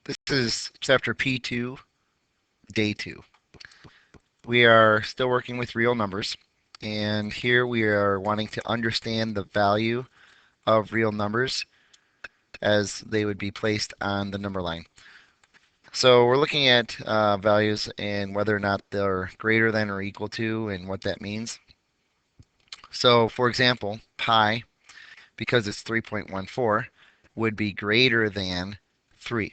This is chapter P2, day 2. We are still working with real numbers, and here we are wanting to understand the value of real numbers as they would be placed on the number line. So we're looking at values and whether or not they're greater than or equal to and what that means. So for example, pi, because it's 3.14, would be greater than 3.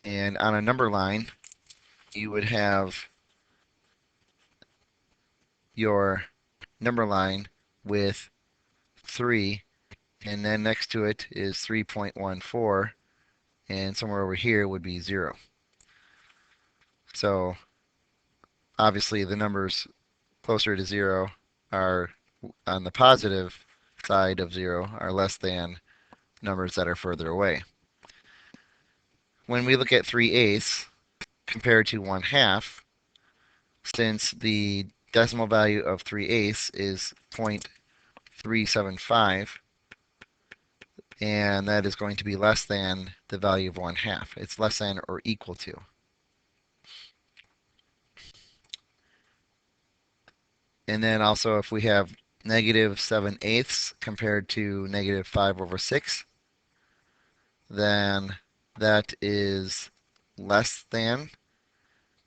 And on a number line, you would have your number line with 3, and then next to it is 3.14, and somewhere over here would be 0. So obviously the numbers closer to 0 are on the positive side of 0 are less than numbers that are further away. When we look at 3/8 compared to 1/2, since the decimal value of 3/8 is 0.375, and that is going to be less than the value of 1/2. It's less than or equal to. And then also if we have -7/8 compared to -5/6, then that is less than,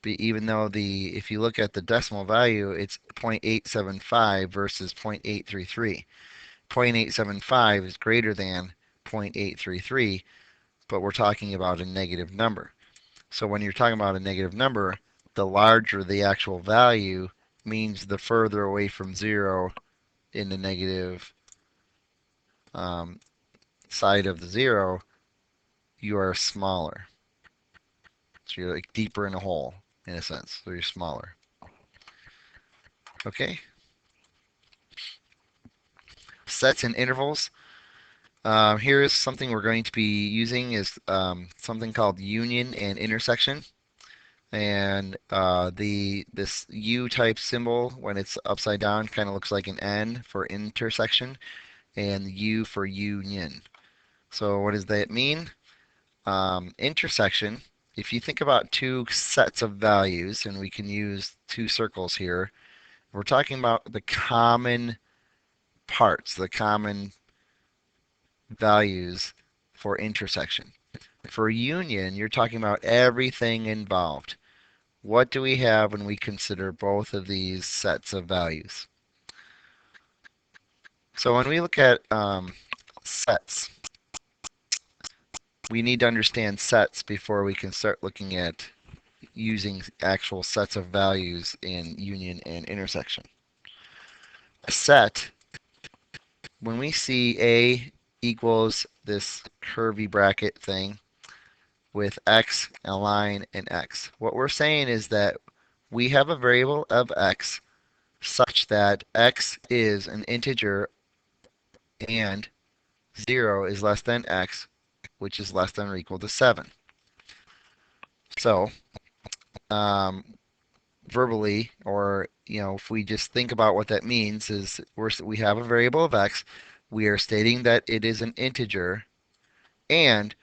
even though if you look at the decimal value, it's 0.875 versus 0.833. 0.875 is greater than 0.833, but we're talking about a negative number. So when you're talking about a negative number, the larger the actual value means the further away from 0 in the negative side of the 0, you are smaller. So you're like deeper in a hole, in a sense. So you're smaller. Okay? Sets and intervals. Here is something we're going to be using is something called union and intersection. And this U type symbol, when it's upside down, kind of looks like an N for intersection, and U for union. So what does that mean? Intersection, if you think about two sets of values, and we can use two circles here, we're talking about the common parts, the common values for intersection. For union, you're talking about everything involved. What do we have when we consider both of these sets of values? So when we look at sets, we need to understand sets before we can start looking at using actual sets of values in union and intersection. A set, when we see A equals this curvy bracket thing with X, a line, and X, what we're saying is that we have a variable of X such that X is an integer and 0 is less than X, which is less than or equal to 7. So um, verbally, or if we just think about what that means, is we have a variable of X, we are stating that it is an integer, and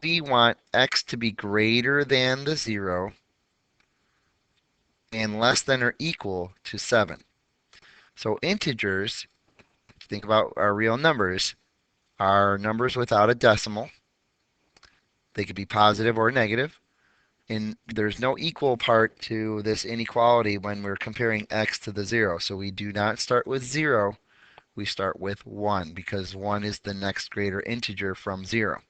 we want X to be greater than the 0 and less than or equal to 7. So integers, if you think about our real numbers, are numbers without a decimal. They could be positive or negative. And there's no equal part to this inequality when we're comparing x to the 0. So we do not start with 0. We start with 1 because 1 is the next greater integer from 0.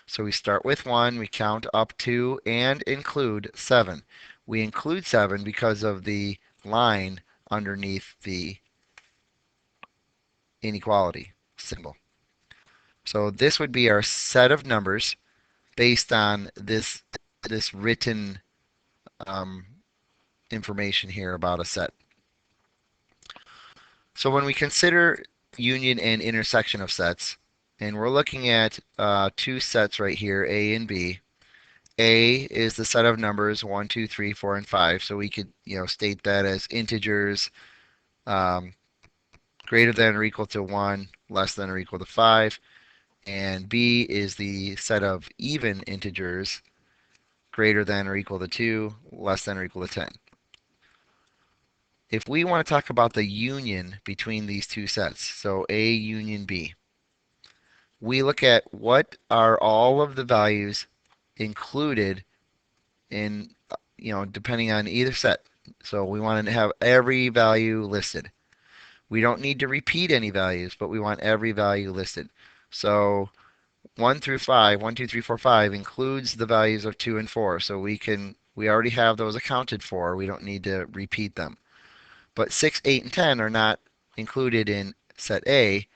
So we start with 1, we count up to and include 7. We include 7 because of the line underneath the inequality symbol. So this would be our set of numbers based on this written information here about a set. So when we consider union and intersection of sets, and we're looking at two sets right here, A and B. A is the set of numbers 1, 2, 3, 4, and 5. So we could state that as integers greater than or equal to 1, less than or equal to 5. and B is the set of even integers greater than or equal to 2, less than or equal to 10. If we want to talk about the union between these two sets, so A union B, we look at what are all of the values included in, depending on either set. So we want to have every value listed. We don't need to repeat any values, but we want every value listed. So 1 through 5, 1, 2, 3, 4, 5 includes the values of 2 and 4. So we already have those accounted for. We don't need to repeat them. But 6, 8, and 10 are not included in set A,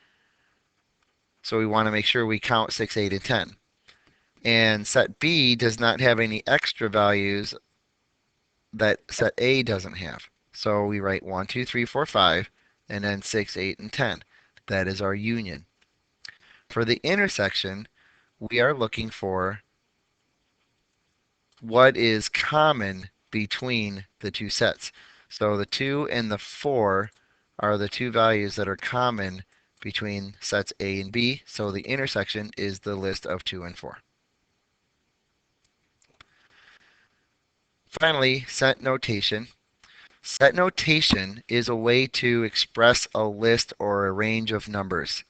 so we want to make sure we count 6, 8, and 10. And set B does not have any extra values that set A doesn't have. So we write 1, 2, 3, 4, 5, and then 6, 8, and 10. That is our union. For the intersection, we are looking for what is common between the two sets. So the 2 and the 4 are the two values that are common between sets A and B. So the intersection is the list of 2 and 4. Finally, set notation. Set notation is a way to express a list or a range of numbers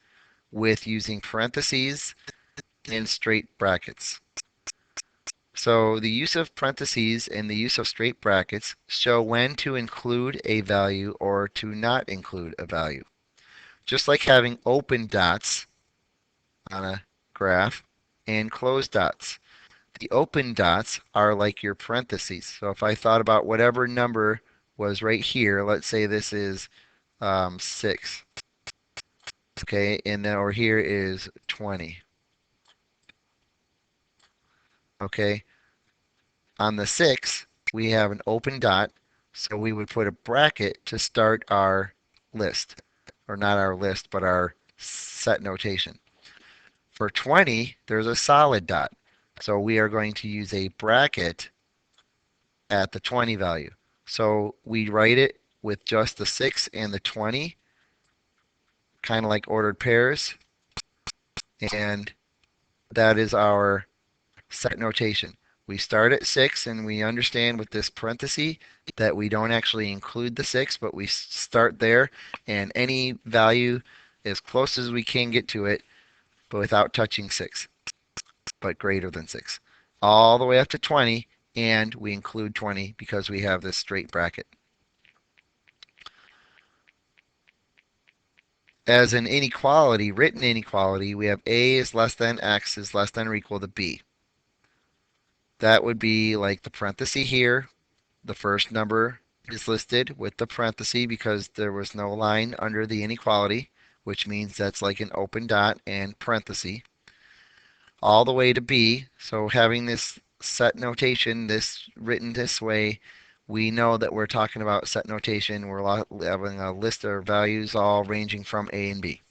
with using parentheses and straight brackets. So the use of parentheses and the use of straight brackets show when to include a value or to not include a value. Just like having open dots on a graph and closed dots. The open dots are like your parentheses. So if I thought about whatever number was right here, let's say this is 6, okay, and then over here is 20, okay. On the 6, we have an open dot, so we would put a bracket to start our list, or not our list, but our set notation. For 20, there's a solid dot, so we are going to use a bracket at the 20 value. So we write it with just the 6 and the 20, kind of like ordered pairs, and that is our set notation. We start at 6 and we understand with this parenthesis that we don't actually include the 6, but we start there and any value as close as we can get to it, but without touching 6, but greater than 6. All the way up to 20, and we include 20 because we have this straight bracket. As an inequality, written inequality, we have A is less than X is less than or equal to B. That would be like the parenthesis here. The first number is listed with the parenthesis because there was no line under the inequality, which means that's like an open dot and parenthesis. All the way to B, so having this set notation, this written this way, we know that we're talking about set notation. We're having a list of values all ranging from A and B.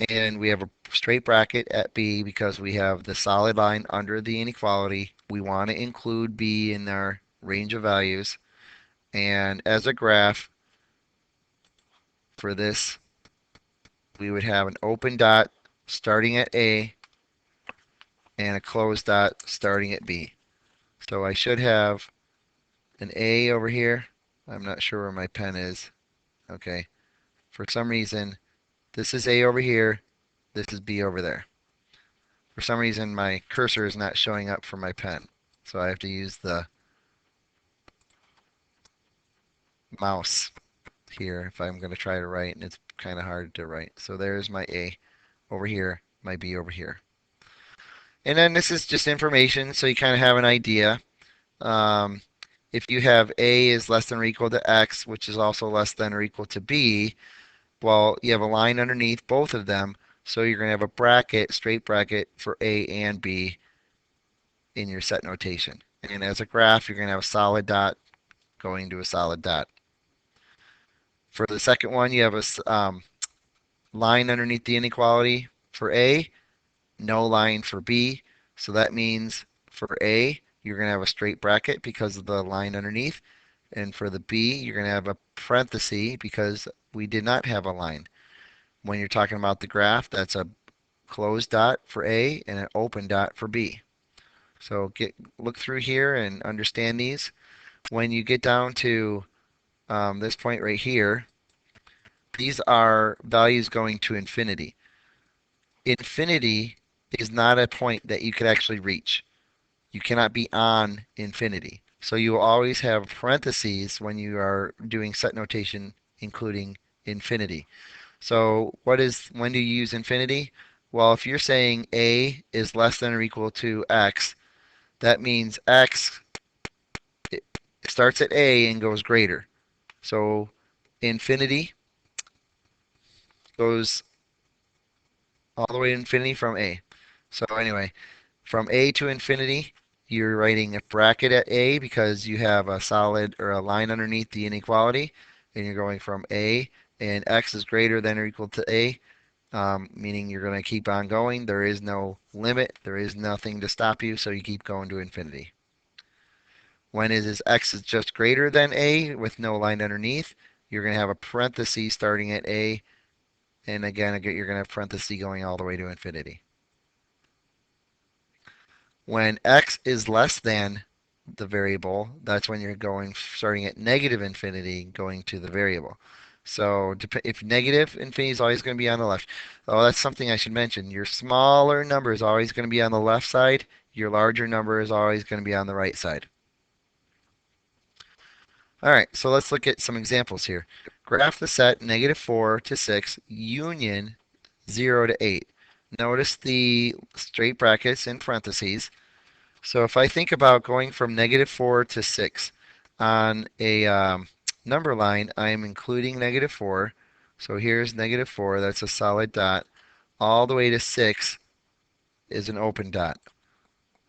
And we have a straight bracket at B because we have the solid line under the inequality. We want to include B in our range of values. And as a graph for this, we would have an open dot starting at A and a closed dot starting at B. So I should have an A over here. I'm not sure where my pen is. Okay. For some reason, this is A over here. This is B over there. For some reason, my cursor is not showing up for my pen. So I have to use the mouse here if I'm going to try to write, and it's kind of hard to write. So there's my A over here, my B over here. And then this is just information, so you kind of have an idea. Um, if you have A is less than or equal to X, which is also less than or equal to B, well, you have a line underneath both of them, so you're going to have a bracket, straight bracket for A and B in your set notation. And as a graph, you're going to have a solid dot going to a solid dot. For the second one, you have a line underneath the inequality for A, no line for B. So that means for A, you're going to have a straight bracket because of the line underneath. And for the B, you're going to have a parenthesis because we did not have a line. When you're talking about the graph, that's a closed dot for A and an open dot for B. So look through here and understand these. When you get down to this point right here, these are values going to infinity. Infinity is not a point that you could actually reach. You cannot be on infinity. So you will always have parentheses when you are doing set notation, including infinity. So when do you use infinity? Well, if you're saying a is less than or equal to x, that means x starts at a and goes greater. So infinity goes all the way to infinity from a. So anyway, from a to infinity, you're writing a bracket at a because you have a solid or a line underneath the inequality, and you're going from a, and x is greater than or equal to a, meaning you're going to keep on going. There is no limit. There is nothing to stop you, so you keep going to infinity. When is x is just greater than a with no line underneath, you're going to have a parenthesis starting at a, and again, you're going to have parenthesis going all the way to infinity. When x is less than the variable, that's when you're going starting at negative infinity, going to the variable. So if negative infinity is always going to be on the left. Oh, that's something I should mention. Your smaller number is always going to be on the left side. Your larger number is always going to be on the right side. All right, so let's look at some examples here. Graph the set -4 to 6, union 0 to 8. Notice the straight brackets in parentheses. So if I think about going from -4 to 6 on a number line, I am including -4. So here's -4, that's a solid dot. All the way to 6 is an open dot.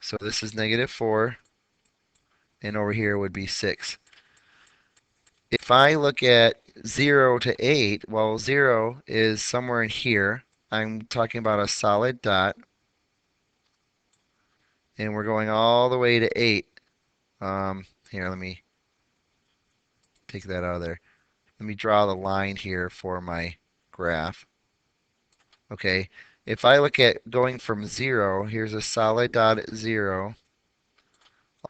So this is -4, and over here would be 6. If I look at 0 to 8, well, 0 is somewhere in here. I'm talking about a solid dot, and we're going all the way to 8. Here, let me take that out of there. Let me draw the line here for my graph. Okay, if I look at going from 0, here's a solid dot at 0,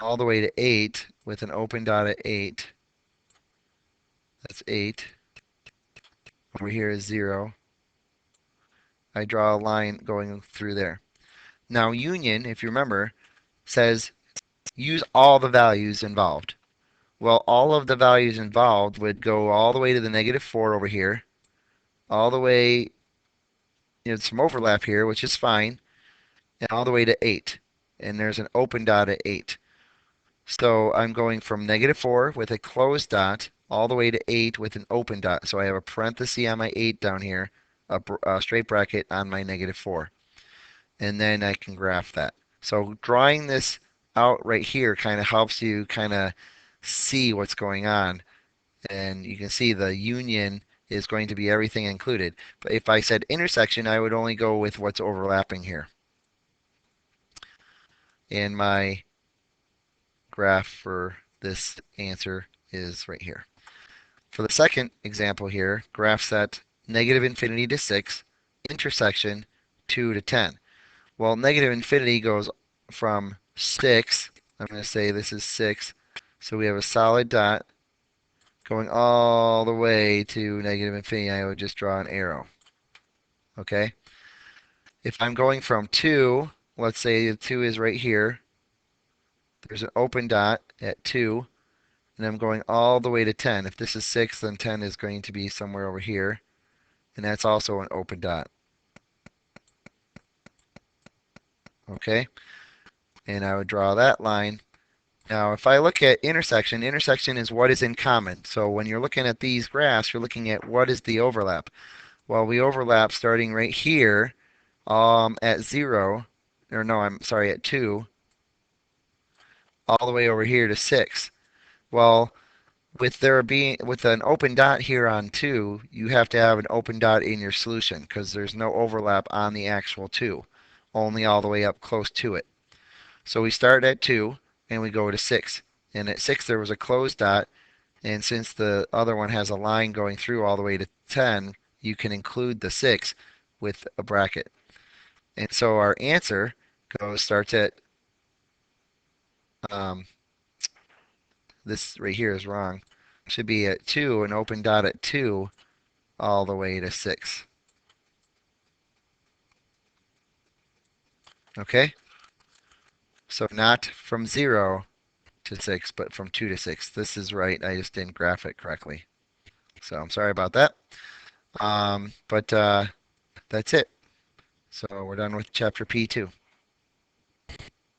all the way to 8 with an open dot at 8. That's 8. Over here is 0. I draw a line going through there. Now union, if you remember, says use all the values involved. Well, all of the values involved would go all the way to the -4 over here, all the way, some overlap here, which is fine, and all the way to 8. And there's an open dot at 8. So I'm going from -4 with a closed dot all the way to 8 with an open dot. So I have a parenthesis on my 8 down here, a straight bracket on my -4. And then I can graph that. So drawing this out right here kind of helps you kind of see what's going on. And you can see the union is going to be everything included. But if I said intersection, I would only go with what's overlapping here. And my graph for this answer is right here. For the second example here, graph set -infinity to 6, intersection 2 to 10. Well, negative infinity goes from 6. I'm going to say this is 6. So we have a solid dot going all the way to negative infinity. I would just draw an arrow. Okay? If I'm going from 2, let's say the 2 is right here. There's an open dot at 2. And I'm going all the way to 10. If this is 6, then 10 is going to be somewhere over here. And that's also an open dot. Okay? And I would draw that line. Now, if I look at intersection, intersection is what is in common. So when you're looking at these graphs, you're looking at what is the overlap. Well, we overlap starting right here at 0, or no, I'm sorry, at 2, all the way over here to 6. Well, with an open dot here on 2, you have to have an open dot in your solution because there's no overlap on the actual 2, only all the way up close to it. So we start at 2 and we go to 6. And at 6 there was a closed dot, and since the other one has a line going through all the way to 10, you can include the 6 with a bracket. And so our answer starts at, um, this right here is wrong. Should be at 2, an open dot at 2, all the way to 6. Okay? So not from 0 to 6, but from 2 to 6. This is right. I just didn't graph it correctly. So I'm sorry about that. But that's it. So we're done with chapter P2.